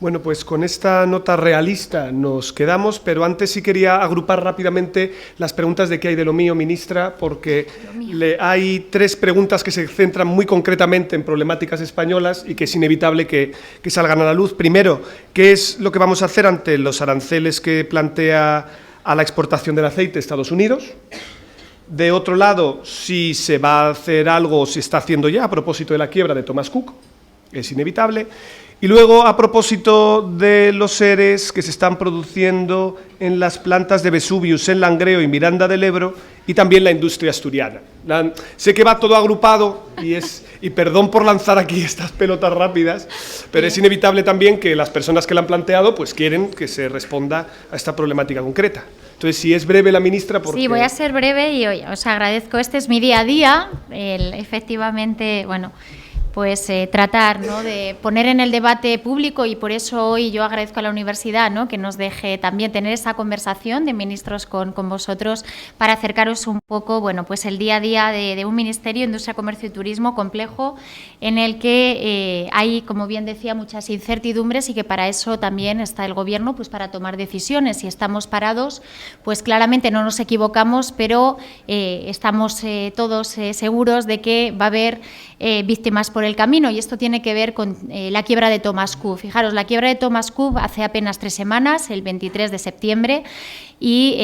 Bueno, pues con esta nota realista nos quedamos, pero antes sí quería agrupar rápidamente las preguntas de qué hay de lo mío, ministra, porque hay tres preguntas que se centran muy concretamente en problemáticas españolas y que es inevitable que salgan a la luz. Primero, ¿qué es lo que vamos a hacer ante los aranceles que plantea a la exportación del aceite de Estados Unidos? De otro lado, si se va a hacer algo o se está haciendo ya a propósito de la quiebra de Thomas Cook, es inevitable. Y luego, a propósito de los EREs que se están produciendo en las plantas de Vesuvius, en Langreo y Miranda del Ebro, y también la industria asturiana. Sé que va todo agrupado y perdón por lanzar aquí estas pelotas rápidas, pero es inevitable también que las personas que la han planteado pues quieren que se responda a esta problemática concreta. Entonces, si es breve la ministra, porque... Sí, voy a ser breve y os agradezco. Este es mi día a día, efectivamente, bueno, pues tratar, ¿no?, de poner en el debate público, y por eso hoy yo agradezco a la universidad, ¿no?, que nos deje también tener esa conversación de ministros con vosotros para acercaros un poco, bueno, pues el día a día de un ministerio de Industria, Comercio y Turismo complejo, en el que hay, como bien decía, muchas incertidumbres, y que para eso también está el Gobierno, pues para tomar decisiones. Si estamos parados, pues claramente no nos equivocamos, pero estamos todos seguros de que va a haber víctimas por el camino, y esto tiene que ver con la quiebra de Thomas Cook. Fijaros, la quiebra de Thomas Cook hace apenas 3 semanas, el 23 de septiembre, y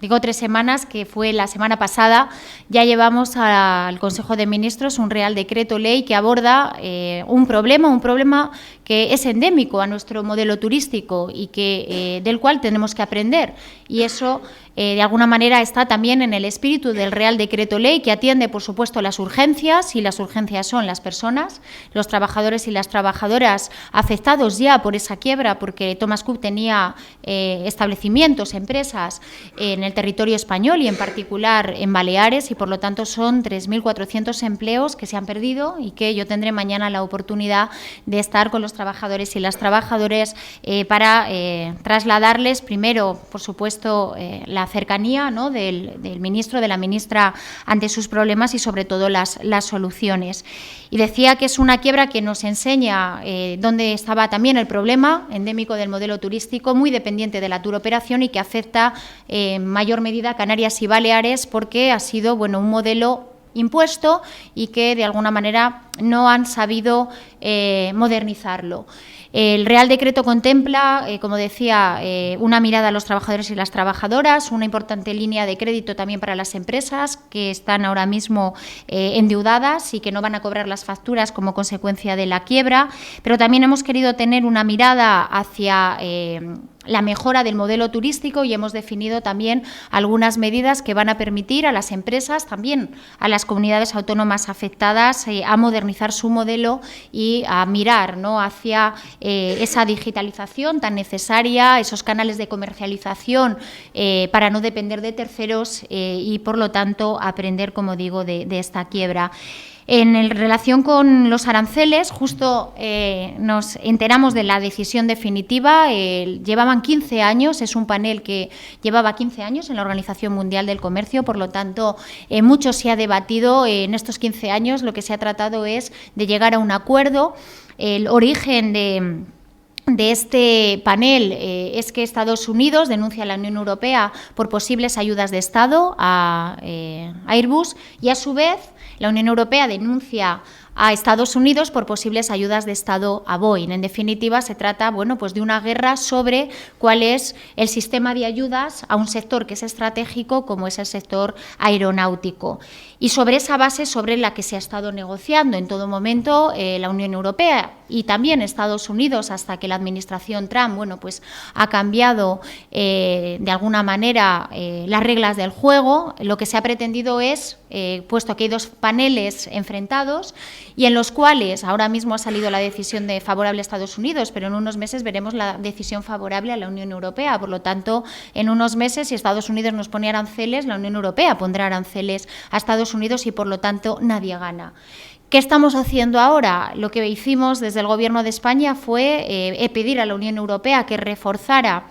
digo 3 semanas, que fue la semana pasada, ya llevamos al Consejo de Ministros un Real Decreto Ley que aborda un problema que es endémico a nuestro modelo turístico y que del cual tenemos que aprender. Y eso, de alguna manera, está también en el espíritu del Real Decreto Ley, que atiende, por supuesto, las urgencias, y las urgencias son las personas, los trabajadores y las trabajadoras afectados ya por esa quiebra, porque Thomas Cook tenía establecimientos, empresas en el territorio español y en particular en Baleares, y por lo tanto son 3.400 empleos que se han perdido, y que yo tendré mañana la oportunidad de estar con los trabajadores y las trabajadoras para trasladarles, primero, por supuesto, la cercanía, ¿no?, del ministro, de la ministra ante sus problemas, y sobre todo las soluciones. Y decía que es una quiebra que nos enseña dónde estaba también el problema endémico del modelo turístico, muy dependiente de la turoperación, y que afecta en mayor medida a Canarias y Baleares, porque ha sido, bueno, un modelo impuesto y que de alguna manera no han sabido modernizarlo. El Real Decreto contempla, como decía, una mirada a los trabajadores y las trabajadoras, una importante línea de crédito también para las empresas que están ahora mismo endeudadas y que no van a cobrar las facturas como consecuencia de la quiebra, pero también hemos querido tener una mirada hacia la mejora del modelo turístico, y hemos definido también algunas medidas que van a permitir a las empresas, también a las comunidades autónomas afectadas, a modernizar su modelo y a mirar, ¿no?, hacia esa digitalización tan necesaria, esos canales de comercialización para no depender de terceros y, por lo tanto, aprender, como digo, de esta quiebra. En relación con los aranceles, justo nos enteramos de la decisión definitiva. Llevaban 15 años, es un panel que llevaba 15 años en la Organización Mundial del Comercio, por lo tanto, mucho se ha debatido en estos 15 años. Lo que se ha tratado es de llegar a un acuerdo. El origen de este panel es que Estados Unidos denuncia a la Unión Europea por posibles ayudas de Estado a Airbus, y a su vez la Unión Europea denuncia a Estados Unidos por posibles ayudas de Estado a Boeing. En definitiva, se trata, bueno, pues de una guerra sobre cuál es el sistema de ayudas a un sector que es estratégico, como es el sector aeronáutico. Y sobre esa base, sobre la que se ha estado negociando en todo momento la Unión Europea y también Estados Unidos, hasta que la administración Trump, bueno, pues ha cambiado de alguna manera las reglas del juego. Lo que se ha pretendido es, puesto que hay dos paneles enfrentados, y en los cuales ahora mismo ha salido la decisión favorable a Estados Unidos, pero en unos meses veremos la decisión favorable a la Unión Europea. Por lo tanto, en unos meses, si Estados Unidos nos pone aranceles, la Unión Europea pondrá aranceles a Estados Unidos, y por lo tanto nadie gana. ¿Qué estamos haciendo ahora? Lo que hicimos desde el Gobierno de España fue pedir a la Unión Europea que reforzara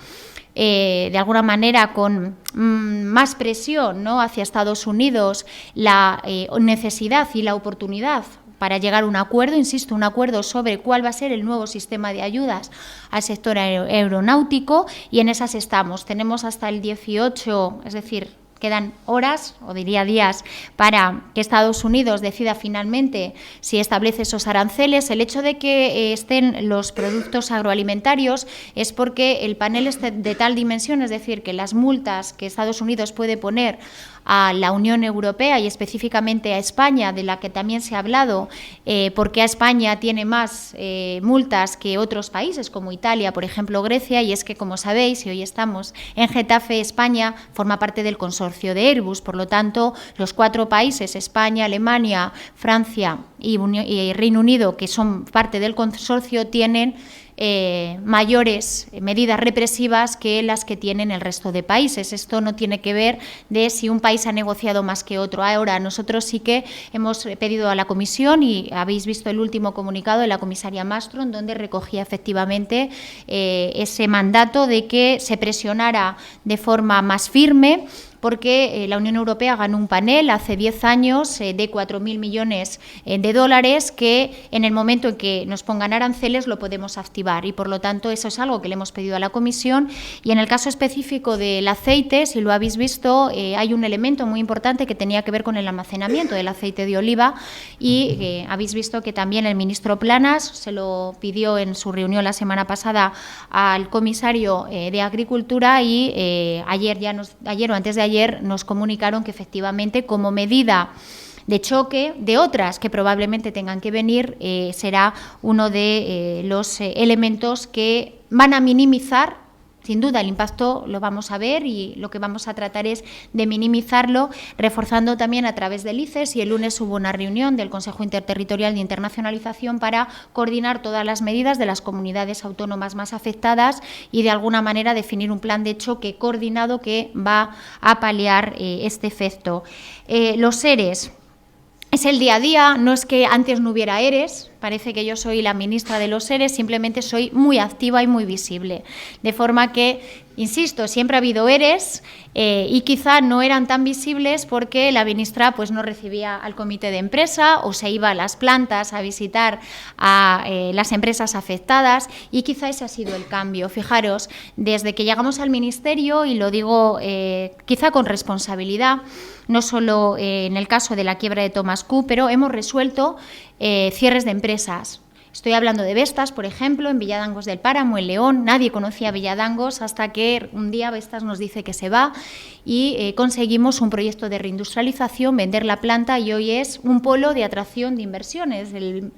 de alguna manera con más presión, ¿no?, hacia Estados Unidos la necesidad y la oportunidad para llegar a un acuerdo, insisto, un acuerdo sobre cuál va a ser el nuevo sistema de ayudas al sector aeronáutico, y en esas estamos. Tenemos hasta el 18, es decir, quedan horas, o diría días, para que Estados Unidos decida finalmente si establece esos aranceles. El hecho de que estén los productos agroalimentarios es porque el panel es de tal dimensión, es decir, que las multas que Estados Unidos puede poner a la Unión Europea y específicamente a España, de la que también se ha hablado, porque a España tiene más multas que otros países como Italia, por ejemplo Grecia, y es que, como sabéis, y hoy estamos en Getafe, España forma parte del consorcio de Airbus, por lo tanto los 4 países, España, Alemania, Francia y Reino Unido, que son parte del consorcio, tienen mayores medidas represivas que las que tienen el resto de países. Esto no tiene que ver de si un país ha negociado más que otro. Ahora, nosotros sí que hemos pedido a la Comisión, y habéis visto el último comunicado de la comisaria Malmström, donde recogía efectivamente ese mandato de que se presionara de forma más firme, porque la Unión Europea ganó un panel hace 10 años de 4.000 millones de dólares que en el momento en que nos pongan aranceles lo podemos activar, y por lo tanto eso es algo que le hemos pedido a la Comisión. Y en el caso específico del aceite, si lo habéis visto, hay un elemento muy importante que tenía que ver con el almacenamiento del aceite de oliva, y habéis visto que también el ministro Planas se lo pidió en su reunión la semana pasada al comisario de Agricultura, y ayer o antes de ayer nos comunicaron que efectivamente, como medida de choque de otras que probablemente tengan que venir, será uno de los elementos que van a minimizar. Sin duda, el impacto lo vamos a ver, y lo que vamos a tratar es de minimizarlo, reforzando también a través del ICES, y el lunes hubo una reunión del Consejo Interterritorial de Internacionalización para coordinar todas las medidas de las comunidades autónomas más afectadas y, de alguna manera, definir un plan de choque coordinado que va a paliar este efecto. Los ERES. Es el día a día, no es que antes no hubiera ERES, parece que yo soy la ministra de los ERES, simplemente soy muy activa y muy visible. De forma que, insisto, siempre ha habido ERES y quizá no eran tan visibles porque la ministra pues no recibía al comité de empresa o se iba a las plantas a visitar a las empresas afectadas, y quizá ese ha sido el cambio. Fijaros, desde que llegamos al ministerio, y lo digo quizá con responsabilidad, no solo en el caso de la quiebra de Thomas Cook, pero hemos resuelto cierres de empresas. Estoy hablando de Vestas, por ejemplo, en Villadangos del Páramo, en León. Nadie conocía Villadangos hasta que un día Vestas nos dice que se va, y conseguimos un proyecto de reindustrialización, vender la planta, y hoy es un polo de atracción de inversiones. El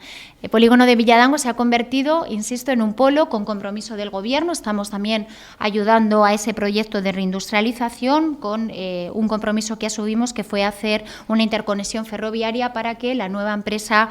polígono de Villadangos se ha convertido, insisto, en un polo con compromiso del Gobierno. Estamos también ayudando a ese proyecto de reindustrialización con un compromiso que asumimos, que fue hacer una interconexión ferroviaria para que la nueva empresa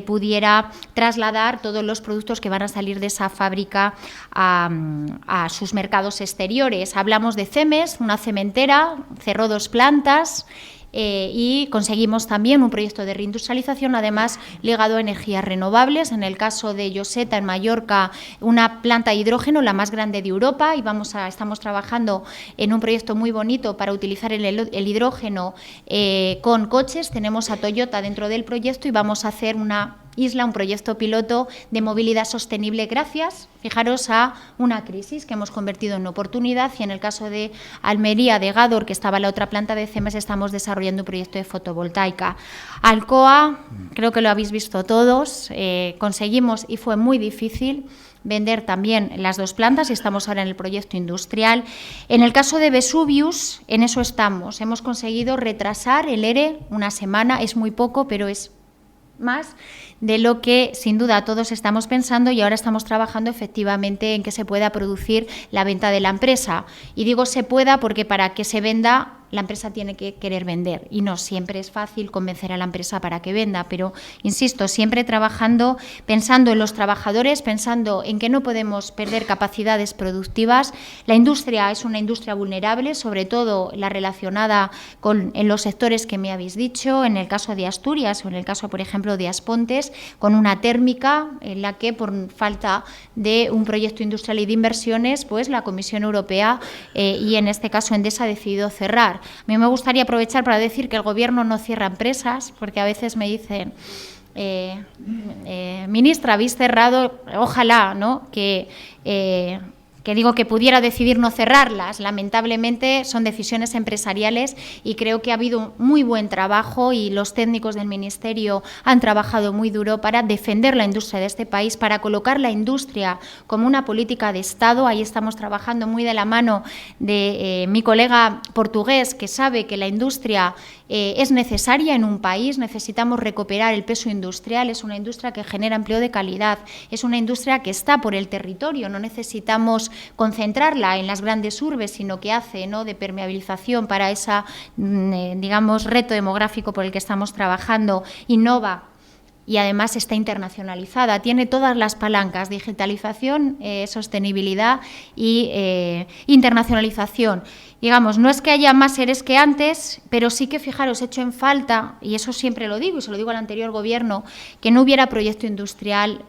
pudiera trasladar todos los productos que van a salir de esa fábrica a sus mercados exteriores. Hablamos de CEMES, una cementera, cerró 2 plantas, y conseguimos también un proyecto de reindustrialización, además ligado a energías renovables. En el caso de Lloseta, en Mallorca, una planta de hidrógeno, la más grande de Europa, y estamos trabajando en un proyecto muy bonito para utilizar el hidrógeno con coches. Tenemos a Toyota dentro del proyecto y vamos a hacer una isla, un proyecto piloto de movilidad sostenible gracias, fijaros, a una crisis que hemos convertido en oportunidad. Y en el caso de Almería, de Gádor, que estaba la otra planta de CEMES, estamos desarrollando un proyecto de fotovoltaica. Alcoa, creo que lo habéis visto todos, conseguimos, y fue muy difícil, vender también las 2 plantas, y estamos ahora en el proyecto industrial. En el caso de Vesuvius, en eso estamos. Hemos conseguido retrasar el ERE una semana, es muy poco, pero es más de lo que sin duda todos estamos pensando, y ahora estamos trabajando efectivamente en que se pueda producir la venta de la empresa. Y digo se pueda porque para que se venda, la empresa tiene que querer vender, y no siempre es fácil convencer a la empresa para que venda, pero insisto, siempre trabajando, pensando en los trabajadores, pensando en que no podemos perder capacidades productivas. La industria es una industria vulnerable, sobre todo la relacionada en los sectores que me habéis dicho, en el caso de Asturias o en el caso, por ejemplo, de Aspontes, con una térmica en la que, por falta de un proyecto industrial y de inversiones, pues la Comisión Europea y en este caso Endesa ha decidido cerrar. A mí me gustaría aprovechar para decir que el Gobierno no cierra empresas, porque a veces me dicen ministra, habéis cerrado, ojalá, ¿no?, que digo que pudiera decidir no cerrarlas. Lamentablemente son decisiones empresariales y creo que ha habido muy buen trabajo y los técnicos del Ministerio han trabajado muy duro para defender la industria de este país, para colocar la industria como una política de Estado. Ahí estamos trabajando muy de la mano de mi colega portugués, que sabe que la industria es necesaria en un país. Necesitamos recuperar el peso industrial. Es una industria que genera empleo de calidad, es una industria que está por el territorio, no necesitamos concentrarla en las grandes urbes, sino que hace, ¿no?, de permeabilización para ese, digamos, reto demográfico por el que estamos trabajando. Innova y además está internacionalizada, tiene todas las palancas: digitalización, sostenibilidad y internacionalización. Digamos, no es que haya más seres que antes, pero sí que, fijaros, he hecho en falta, y eso siempre lo digo, y se lo digo al anterior Gobierno, que no hubiera proyecto industrial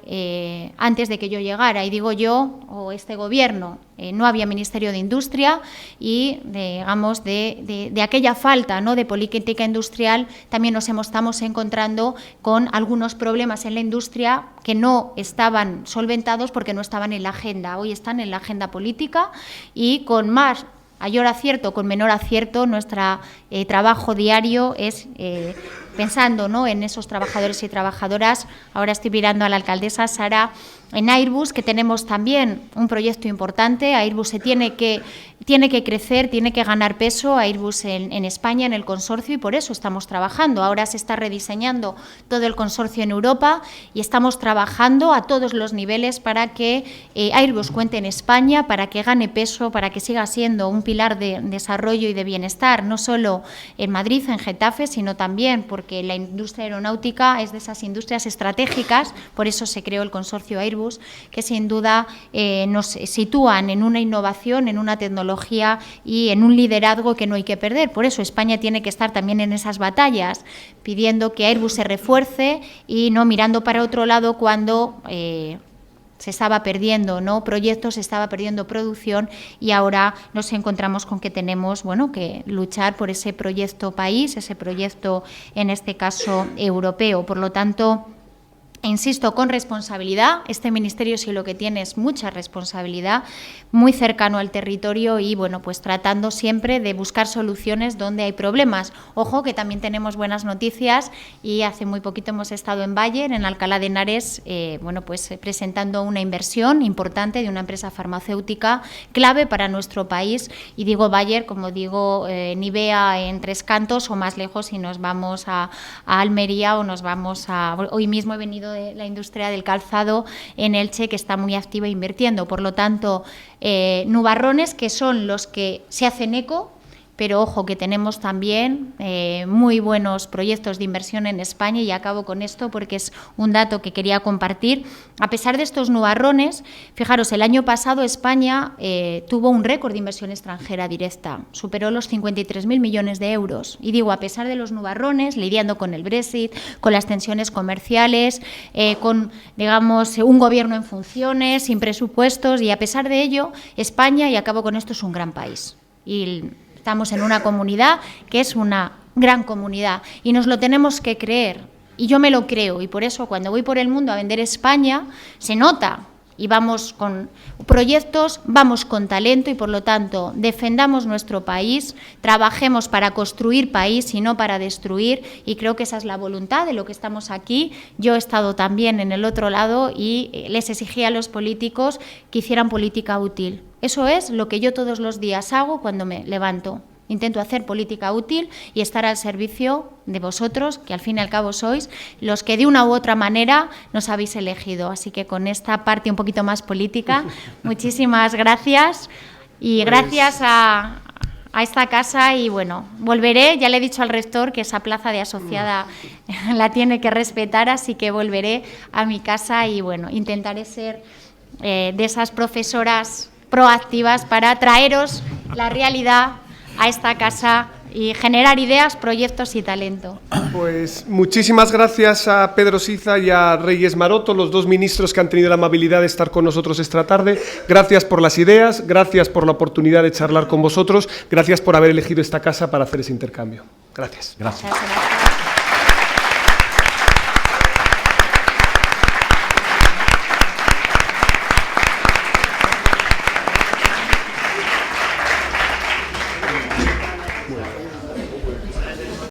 antes de que yo llegara. Y digo yo, o este Gobierno, no había Ministerio de Industria y, digamos, de aquella falta, ¿no?, de política industrial, también nos estamos encontrando con algunos problemas en la industria que no estaban solventados porque no estaban en la agenda. Hoy están en la agenda política y con mayor acierto, con menor acierto, nuestro trabajo diario es pensando, ¿no?, en esos trabajadores y trabajadoras. Ahora estoy mirando a la alcaldesa Sara, en Airbus, que tenemos también un proyecto importante. Airbus tiene que crecer, tiene que ganar peso, Airbus en España, en el consorcio, y por eso estamos trabajando. Ahora se está rediseñando todo el consorcio en Europa y estamos trabajando a todos los niveles para que Airbus cuente en España, para que gane peso, para que siga siendo un pilar de desarrollo y de bienestar, no solo en Madrid, en Getafe, sino también porque la industria aeronáutica es de esas industrias estratégicas. Por eso se creó el consorcio Airbus, que sin duda nos sitúan en una innovación, en una tecnología y en un liderazgo que no hay que perder. Por eso España tiene que estar también en esas batallas, pidiendo que Airbus se refuerce y no mirando para otro lado cuando se estaba perdiendo, ¿no?, proyectos, se estaba perdiendo producción, y ahora nos encontramos con que tenemos, bueno, que luchar por ese proyecto país, ese proyecto, en este caso, europeo. Por lo tanto, insisto, con responsabilidad. Este ministerio sí lo que tiene es mucha responsabilidad, muy cercano al territorio y, bueno, pues tratando siempre de buscar soluciones donde hay problemas. Ojo, que también tenemos buenas noticias, y hace muy poquito hemos estado en Bayer, en Alcalá de Henares, bueno, pues presentando una inversión importante de una empresa farmacéutica clave para nuestro país. Y digo Bayer, como digo Nivea en Tres Cantos, o más lejos si nos vamos a Almería, o nos vamos a... Hoy mismo he venido de la industria del calzado en Elche, que está muy activa invirtiendo. Por lo tanto, nubarrones que son los que se hacen eco, pero ojo que tenemos también muy buenos proyectos de inversión en España, y acabo con esto porque es un dato que quería compartir. A pesar de estos nubarrones, fijaros, el año pasado España tuvo un récord de inversión extranjera directa, superó los 53.000 millones de euros, y digo, a pesar de los nubarrones, lidiando con el Brexit, con las tensiones comerciales, con, digamos, un gobierno en funciones, sin presupuestos, y a pesar de ello, España, y acabo con esto, es un gran país. Y estamos en una comunidad que es una gran comunidad y nos lo tenemos que creer, y yo me lo creo, y por eso cuando voy por el mundo a vender España se nota, y vamos con proyectos, vamos con talento, y por lo tanto defendamos nuestro país, trabajemos para construir país y no para destruir, y creo que esa es la voluntad de lo que estamos aquí. Yo he estado también en el otro lado y les exigía a los políticos que hicieran política útil. Eso es lo que yo todos los días hago cuando me levanto. Intento hacer política útil y estar al servicio de vosotros, que al fin y al cabo sois los que de una u otra manera nos habéis elegido. Así que con esta parte un poquito más política, muchísimas gracias, y gracias a esta casa, y bueno, volveré. Ya le he dicho al rector que esa plaza de asociada la tiene que respetar, así que volveré a mi casa y bueno, intentaré ser de esas profesoras proactivas para traeros la realidad a esta casa y generar ideas, proyectos y talento. Pues muchísimas gracias a Pedro Siza y a Reyes Maroto, los dos ministros que han tenido la amabilidad de estar con nosotros esta tarde. Gracias por las ideas, gracias por la oportunidad de charlar con vosotros, gracias por haber elegido esta casa para hacer ese intercambio. Gracias. Gracias. Gracias. Muy bien.